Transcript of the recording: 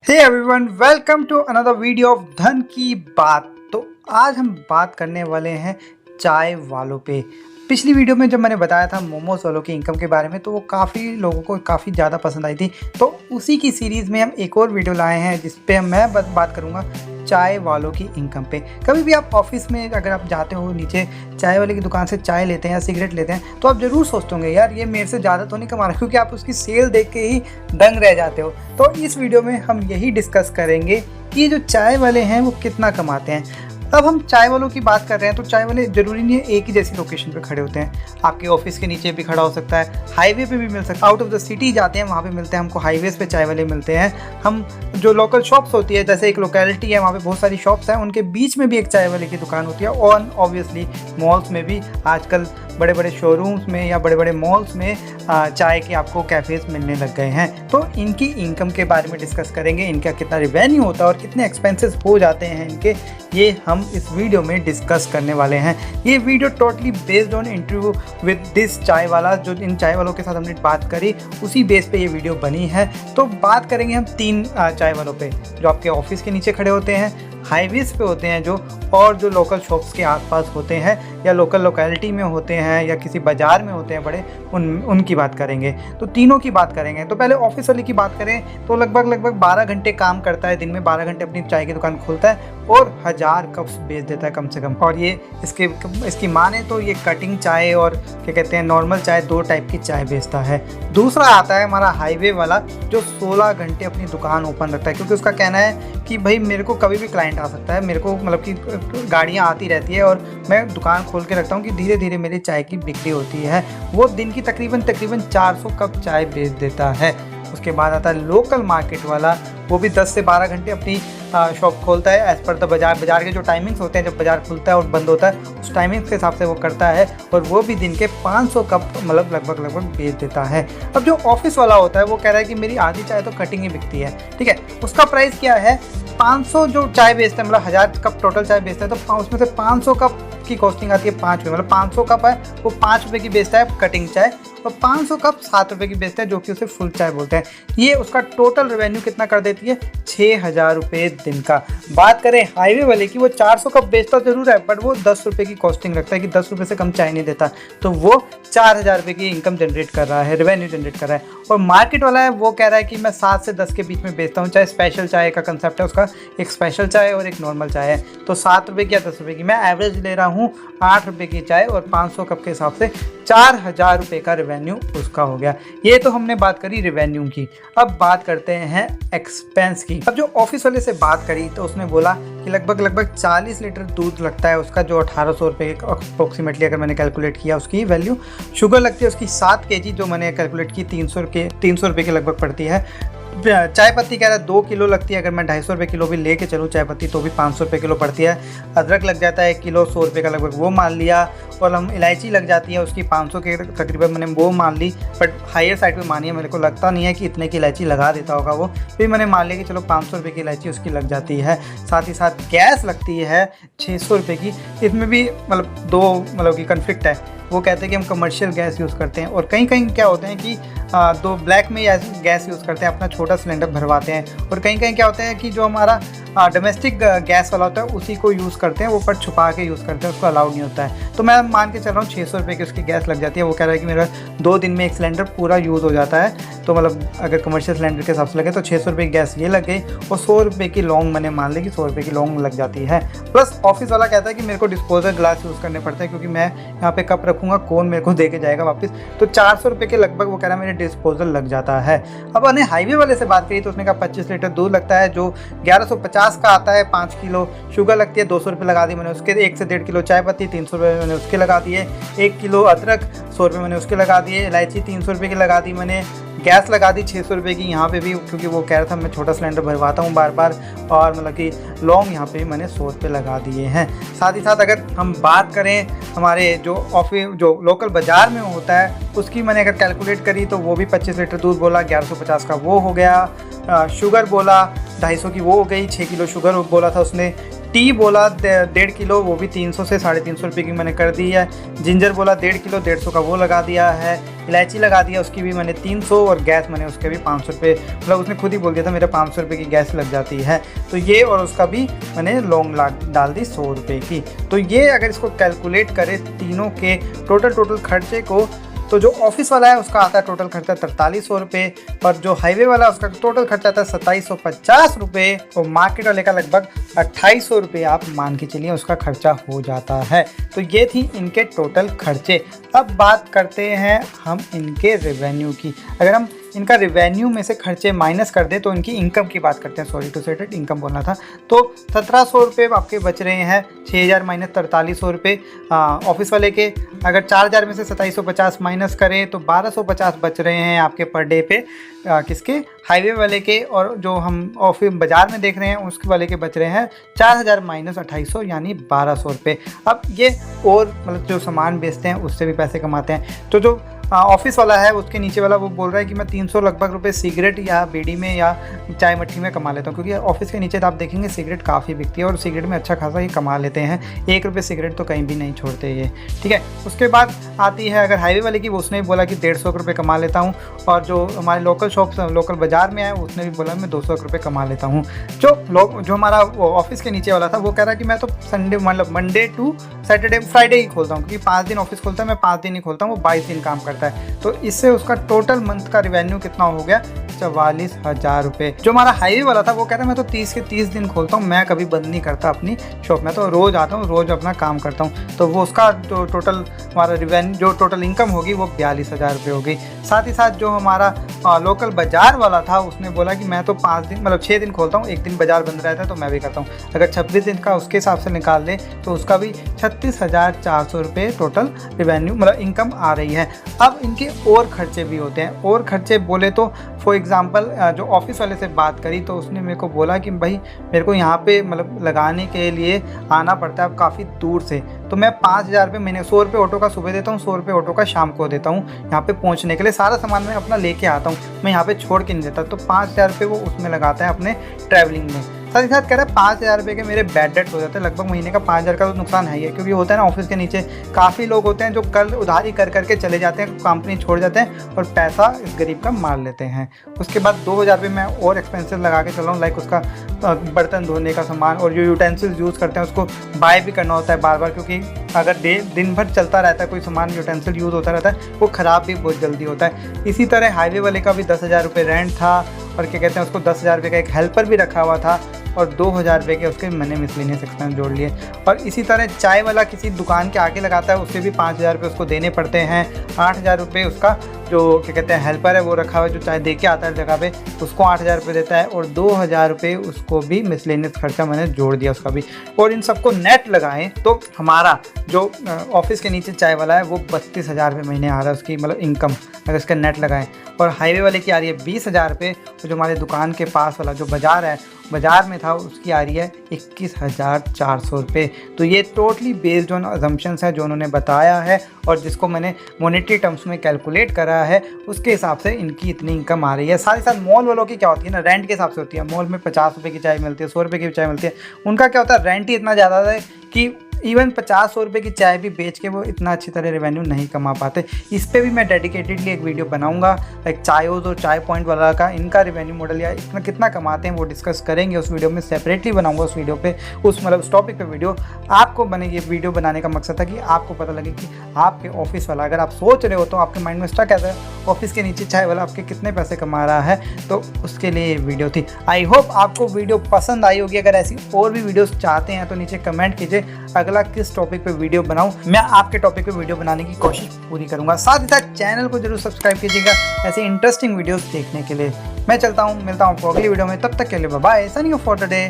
Hey everyone, welcome to another video of धन की बात। तो आज हम बात करने वाले हैं चाय वालों पे। पिछली वीडियो में जब मैंने बताया था मोमोज वालों की इनकम के बारे में, तो वो काफ़ी लोगों को काफ़ी ज़्यादा पसंद आई थी। तो उसी की सीरीज़ में हम एक और वीडियो लाए हैं जिस पे मैं बात करूँगा चाय वालों की इनकम पे। कभी भी आप ऑफिस में अगर आप जाते हो, नीचे चाय वाले की दुकान से चाय लेते हैं या सिगरेट लेते हैं, तो आप ज़रूर सोचते होंगे यार ये मेरे से ज़्यादा तो नहीं कमा रहा, क्योंकि आप उसकी सेल देख के ही दंग रह जाते हो। तो इस वीडियो में हम यही डिस्कस करेंगे कि ये जो चाय वाले हैं वो कितना कमाते हैं। अब हम चाय वालों की बात कर रहे हैं तो चाय वाले ज़रूरी नहीं है एक ही जैसी लोकेशन पे खड़े होते हैं। आपके ऑफिस के नीचे भी खड़ा हो सकता है, हाईवे पे भी मिल सकता है, आउट ऑफ द सिटी जाते हैं वहाँ पे मिलते हैं हमको, हाईवेज़ पे चाय वाले मिलते हैं। हम जो लोकल शॉप्स होती है, जैसे एक लोकेलिटी है वहाँ पे बहुत सारी शॉप्स हैं, उनके बीच में भी एक चाय वाले की दुकान होती है। और ऑब्वियसली मॉल्स में भी आजकल बड़े बड़े शोरूम्स में या बड़े बड़े मॉल्स में चाय के आपको कैफ़ेज़ मिलने लग गए हैं। तो इनकी इनकम के बारे में डिस्कस करेंगे, इनका कितना रिवेन्यू होता है और कितने एक्सपेंसेस हो जाते हैं इनके, ये हम इस वीडियो में डिस्कस करने वाले हैं। ये video totally based on interview with this चाय वाला, जो इन चाय वालों के साथ हमने बात करी उसी बेस पे ये वीडियो बनी है। तो बात करेंगे हम तीन चाय वालों पे, जो आपके ऑफिस के नीचे खड़े होते हैं, हाईवेज़ पे होते हैं जो, और जो लोकल शॉप्स के आसपास होते हैं या लोकल लोकेलिटी में होते हैं या किसी बाज़ार में होते हैं बड़े, उनकी बात करेंगे। तो तीनों की बात करेंगे। तो पहले ऑफिस वाले की बात करें तो लगभग 12 घंटे काम करता है, दिन में 12 घंटे अपनी चाय की दुकान खोलता है और 1000 कप्स बेच देता है कम से कम। और ये इसकी माने तो ये कटिंग चाय और क्या कहते हैं नॉर्मल चाय, दो टाइप की चाय बेचता है। दूसरा आता है हमारा हाईवे वाला, जो 16 घंटे अपनी दुकान ओपन रखता है, क्योंकि उसका कहना है कि भाई मेरे को कभी भी क्लाइंट आ सकता है, मेरे को मतलब कि गाड़ियाँ आती रहती है और मैं दुकान खोल के रखता हूँ कि धीरे धीरे मेरी चाय की बिक्री होती है। वो दिन की तकरीबन 400 कप चाय बेच देता है। उसके बाद आता है लोकल मार्केट वाला, वो भी 10 से 12 घंटे अपनी शॉप खोलता है एज़ पर द बाज़ार के जो टाइमिंग्स होते हैं, जब बाज़ार खुलता है और बंद होता है उस टाइमिंग्स के हिसाब से वो करता है, और वो भी दिन के 500 कप मतलब लगभग बेच देता है। अब जो ऑफिस वाला होता है वो कह रहा है कि मेरी आधी चाय तो कटिंग ही बिकती है, ठीक है। उसका प्राइस क्या है, 500 जो चाय बेचता है, मतलब 1000 कप टोटल चाय बेचता है, तो उसमें से 500 कप की कॉस्टिंग आती है 5 रुपये, मतलब 500 कप है वो 5 रुपये की बेचता है कटिंग चाय, और 500 कप 7 रुपये की बेचता है, जो कि उसे फुल चाय बोलते हैं। ये उसका टोटल रेवेन्यू कितना कर देती है, 6000 रुपये दिन का। बात करें हाईवे वाले की, वो 400 कप बेचता जरूर है, बट वो 10 रुपये की कॉस्टिंग रखता है कि 10 रुपये से कम चाय नहीं देता, तो वो 4000 रुपये की इनकम जनरेट कर रहा है, रेवेन्यू जनरेट कर रहा है। और मार्केट वाला है वो कह रहा है कि मैं 7 से 10 के बीच में बेचता हूँ चाय। स्पेशल चाय का कंसेप्ट है उसका, एक स्पेशल चाय और एक नॉर्मल चाय है, तो 7 रुपये की या 10 रुपये की। मैं एवरेज ले रहा हूँ 8 रुपये की चाय, और 500 कप के हिसाब से 4000 रुपये का रेवेन्यू उसका हो गया। ये तो हमने बात करी रेवेन्यू की। अब बात करते हैं एक्सपेंस की। अब जो ऑफिस वाले से बात करी तो उसने बोला कि लगभग 40 लीटर दूध लगता है उसका, जो 1800 रुपये अप्रोक्सीमेटली अगर मैंने कैलकुलेट किया उसकी वैल्यू। शुगर लगती है उसकी 7 kg, जो मैंने कैलकुलेट की 300 रुपये के लगभग पड़ती है। चाय पत्ती कह रहा है 2 किलो लगती है, अगर मैं 250 रुपये किलो भी लेके चलूँ चाय पत्ती तो भी 500 रुपये किलो पड़ती है। अदरक लग जाता है 1 किलो 100 रुपये का लगभग, वो मान लिया। और हम इलायची लग जाती है उसकी 500 के तकरीबन, मैंने वो मान ली, बट हायर साइड पे मानी है, मेरे को लगता नहीं है कि इतने की इलायची लगा देता होगा वो, फिर मैंने मान लिया कि चलो 500 रुपये की इलायची उसकी लग जाती है। साथ ही साथ गैस लगती है 600 रुपये की। इसमें भी मतलब कि कन्फ्लिक्ट है। वो कहते हैं कि हम कमर्शियल गैस यूज़ करते हैं, और कहीं क्या होते हैं कि दो ब्लैक में गैस यूज़ करते हैं, अपना छोटा सिलेंडर भरवाते हैं। और कहीं क्या होता है कि जो हमारा डोमेस्टिक गैस वाला होता है उसी को यूज़ करते हैं, वो पर छुपा के यूज़ करते हैं, उसको अलाउड नहीं होता है। तो मैं मान के चल रहा हूँ 600 रुपये की उसकी गैस लग जाती है। वो कह रहा है कि मेरा 2 दिन में एक सिलेंडर पूरा यूज़ हो जाता है, तो मतलब अगर कमर्शियल सिलेंडर के हिसाब से लगे तो 600 रुपये की गैस ये लग गई, और 100 रुपये की लौंग मैंने मान ली कि 100 रुपये की लौंग लग जाती है। प्लस ऑफिस वाला कहता है कि मेरे को डिस्पोजल ग्लास यूज़ करने पड़ते हैं, क्योंकि मैं यहाँ पे कप रखूँगा, कौन मेरे को दे के जाएगा वापस, तो 400 रुपये के लगभग वो कह रहा है मेरे डिस्पोजल लग जाता है। अब मैंने हाईवे वाले से बात करी तो उसने कहा 25 लीटर दूध लगता है, जो 1150 का आता है। 5 किलो शुगर लगती है, 200 रुपये लगा दी मैंने उसके। 1 से 1.5 किलो चाय पत्ती 300 रुपये मैंने उसके लगा दिए। 1 किलो अदरक 100 रुपये मैंने उसके लगा दिए। इलायची 300 रुपये की लगा दी मैंने। गैस लगा दी 600 रुपये की यहाँ पे भी, क्योंकि वो कह रहा था मैं छोटा सिलेंडर भरवाता हूँ बार। और मतलब कि लौंग यहाँ पे भी मैंने 100 रुपये लगा दिए हैं। साथ ही साथ अगर हम बात करें हमारे जो ऑफिस जो लोकल बाज़ार में होता है उसकी मैंने अगर कैलकुलेट करी तो वो भी 25 लीटर दूध बोला, 1150 का वो हो गया। शुगर बोला 250 की वो हो गई, 6 किलो शुगर बोला था उसने। टी बोला 1.5 किलो, वो भी 300 से 350 रुपये की मैंने कर दी है। जिंजर बोला 1.5 किलो 150 का वो लगा दिया है। इलायची लगा दिया, उसकी भी मैंने 300, और गैस मैंने उसके भी 500 रुपये, मतलब उसने खुद ही बोल दिया था मेरे 500 रुपये की गैस लग जाती है। तो ये और उसका भी मैंने लौंग डाल दी 100 रुपये की। तो ये अगर इसको कैलकुलेट करें तीनों के टोटल खर्चे को, तो जो ऑफिस वाला है उसका आता है टोटल खर्चा 4300 रुपये, और जो हाईवे वाला है उसका टोटल खर्चा आता है 2750 रुपये, और मार्केट वाले का लगभग 2800 रुपये आप मान के चलिए उसका खर्चा हो जाता है। तो ये थी इनके टोटल खर्चे। अब बात करते हैं हम इनके रेवेन्यू की। अगर हम इनका रेवेन्यू में से खर्चे माइनस कर दें तो इनकी इनकम की बात करते हैं, सॉरी टू से इट, इनकम बोलना था। तो 1700 रुपये आपके बच रहे हैं, 6000 माइनस 4300 रुपये ऑफिस वाले के। अगर 4000 में से 2750 माइनस करें तो 1250 बच रहे हैं आपके पर डे पे, किसके, हाईवे वाले के। और जो हम ऑफिस बाज़ार में देख रहे हैं उसके वाले के बच रहे हैं 4000 माइनस 2800 यानी 1200 रुपये। अब ये और मतलब जो सामान बेचते हैं उससे भी पैसे कमाते हैं। तो जो ऑफिस वाला है उसके नीचे वाला वो बोल रहा है कि मैं 300 लगभग रुपए सिगरेट या बीड़ी में या चाय मट्ठी में कमा लेता हूँ, क्योंकि ऑफिस के नीचे तो आप देखेंगे सिगरेट काफ़ी बिकती है और सिगरेट में अच्छा खासा ही कमा लेते हैं। 1 रुपये सिगरेट तो कहीं भी नहीं छोड़ते ये, ठीक है। उसके बाद आती है अगर हाईवे वाले की, वो उसने भी बोला कि 150 रुपये कमा लेता हूँ, और जो हमारे लोकल शॉप्स लोकल बाज़ार में है उसने भी बोला मैं 200 रुपये कमा लेता हूँ। जो हमारा ऑफिस के नीचे वाला था वो कह रहा है कि मैं तो संडे मतलब मंडे टू सैटरडे फ्राइडे ही खोलता हूँ, क्योंकि 5 दिन ऑफिस खोलता है, मैं 5 दिन ही खोलता हूँ, वो 22 दिन काम करता है। तो इससे उसका टोटल मंथ का रेवेन्यू कितना हो गया, 44,000 रुपये। जो हमारा हाईवे वाला था वो कह रहा है मैं तो 30 के 30 दिन खोलता हूँ, मैं कभी बंद नहीं करता अपनी शॉप में, तो रोज़ आता हूँ, रोज़ अपना काम करता हूँ। तो वो उसका जो टोटल हमारा रेवेन्यू जो टोटल इनकम होगी वो 42,000 रुपये होगी। साथ ही साथ जो हमारा लोकल बाज़ार वाला था उसने बोला कि मैं तो 5 दिन मतलब 6 दिन खोलता हूँ, 1 दिन बाज़ार बंद रहता है तो मैं भी करता हूँ। अगर 26 दिन का उसके हिसाब से निकाल ले तो उसका भी 36,400 रुपये टोटल रेवेन्यू मतलब इनकम आ रही है। अब इनके और खर्चे भी होते हैं, और खर्चे बोले तो फॉर एग्ज़ाम्पल जो ऑफिस वाले से बात करी तो उसने मेरे को बोला कि भाई मेरे को यहाँ पे मतलब लगाने के लिए आना पड़ता है काफ़ी दूर से, तो मैं 5,000 रुपये महीने, 100 रुपये ऑटो का सुबह देता हूँ, 100 रुपये ऑटो का शाम को देता हूँ यहाँ पे पहुँचने के लिए। सारा सामान मैं अपना लेके आता हूँ, मैं यहाँ पे छोड़ के नहीं देता। तो 5,000 रुपये वो उसमें लगाता है अपने ट्रैवलिंग में। साथ ही साथ कह रहा है 5,000 रुपये के मेरे बैड डेट हो जाते हैं, लगभग महीने का 5,000 का तो नुकसान है ही है, क्योंकि होता है ना ऑफिस के नीचे काफ़ी लोग होते हैं जो कल उधारी कर करके चले जाते हैं, कंपनी छोड़ जाते हैं और पैसा इस गरीब का मार लेते हैं। उसके बाद 2,000 रुपये मैं और एक्सपेंसिव लगा के चल रहा हूँ, लाइक उसका बर्तन धोने का सामान और जो यूटेंसिल्स यूज़ करते हैं उसको बाय भी करना होता है बार बार, क्योंकि अगर दिन भर चलता रहता है कोई सामान यूटेंसिल यूज़ होता रहता है वो ख़राब भी बहुत जल्दी होता है। इसी तरह हाईवे वाले का भी 10,000 रुपये रेंट था, और क्या कहते हैं उसको 10,000 रुपये का एक हेल्पर भी रखा हुआ था, और 2,000 रुपये के उसके मैंने मिसलेनियस एक्सपेंस जोड़ लिए। और इसी तरह चाय वाला किसी दुकान के आगे लगाता है, उससे भी 5,000 रुपये उसको देने पड़ते हैं। 8,000 रुपये उसका जो क्या कहते हैं हेल्पर है वो रखा हुआ है, जो चाय दे के आता है जगह पे, उसको 8,000 रुपये देता है, और 2,000 रुपये उसको भी मिसलेनियस खर्चा मैंने जोड़ दिया उसका भी। और इन सबको नेट लगाएं तो हमारा जो ऑफिस के नीचे चाय वाला है वो 32,000 रुपये महीने आ रहा है उसकी मतलब इनकम, अगर इसका नेट लगाएं। और हाईवे वाले की आ रही है 20,000 रुपये, और जो हमारे दुकान के पास वाला जो बाज़ार है, बाज़ार में था, उसकी आ रही है 21,400 रुपये। तो ये टोटली बेस्ड ऑन अजम्पशंस है जो उन्होंने बताया है, और जिसको मैंने मॉनेटरी टर्म्स में कैलकुलेट करा है उसके हिसाब से इनकी इतनी इनकम आ रही है। साथ ही साथ मॉल वालों की क्या होती है ना, रेंट के हिसाब से होती है। मॉल में 50 रुपये की चाय मिलती है, 100 रुपये की चाय मिलती है, उनका क्या होता है रेंट ही इतना ज़्यादा है कि इवन 50-100 रुपये की चाय भी बेच के वो इतना अच्छी तरह रेवेन्यू नहीं कमा पाते। इस पे भी मैं डेडिकेटेडली एक वीडियो बनाऊंगा, लाइक चायोज और चाय पॉइंट वाला का इनका रेवेन्यू मॉडल या इतना कितना कमाते हैं वो डिस्कस करेंगे उस वीडियो में, सेपरेटली बनाऊंगा उस वीडियो पे, उस मतलब उस टॉपिक पे वीडियो। आपको बने ये वीडियो बनाने का मकसद था कि आपको पता लगे कि आपके ऑफिस वाला, अगर आप सोच रहे हो तो आपके माइंड में स्टक है ऑफिस के नीचे चाय वाला आपके कितने पैसे कमा रहा है, तो उसके लिए ये वीडियो थी। आई होप आपको वीडियो पसंद आई होगी। अगर ऐसी और भी वीडियोस चाहते हैं तो नीचे कमेंट कीजिए अगला किस टॉपिक पे वीडियो बनाऊं, मैं आपके टॉपिक पे वीडियो बनाने की कोशिश पूरी करूंगा। साथ ही साथ चैनल को जरूर सब्सक्राइब कीजिएगा ऐसे इंटरेस्टिंग वीडियोस देखने के लिए। मैं चलता हूं, मिलता हूं आपको अगली वीडियो में, तब तक के लिए bye bye, signing off for today.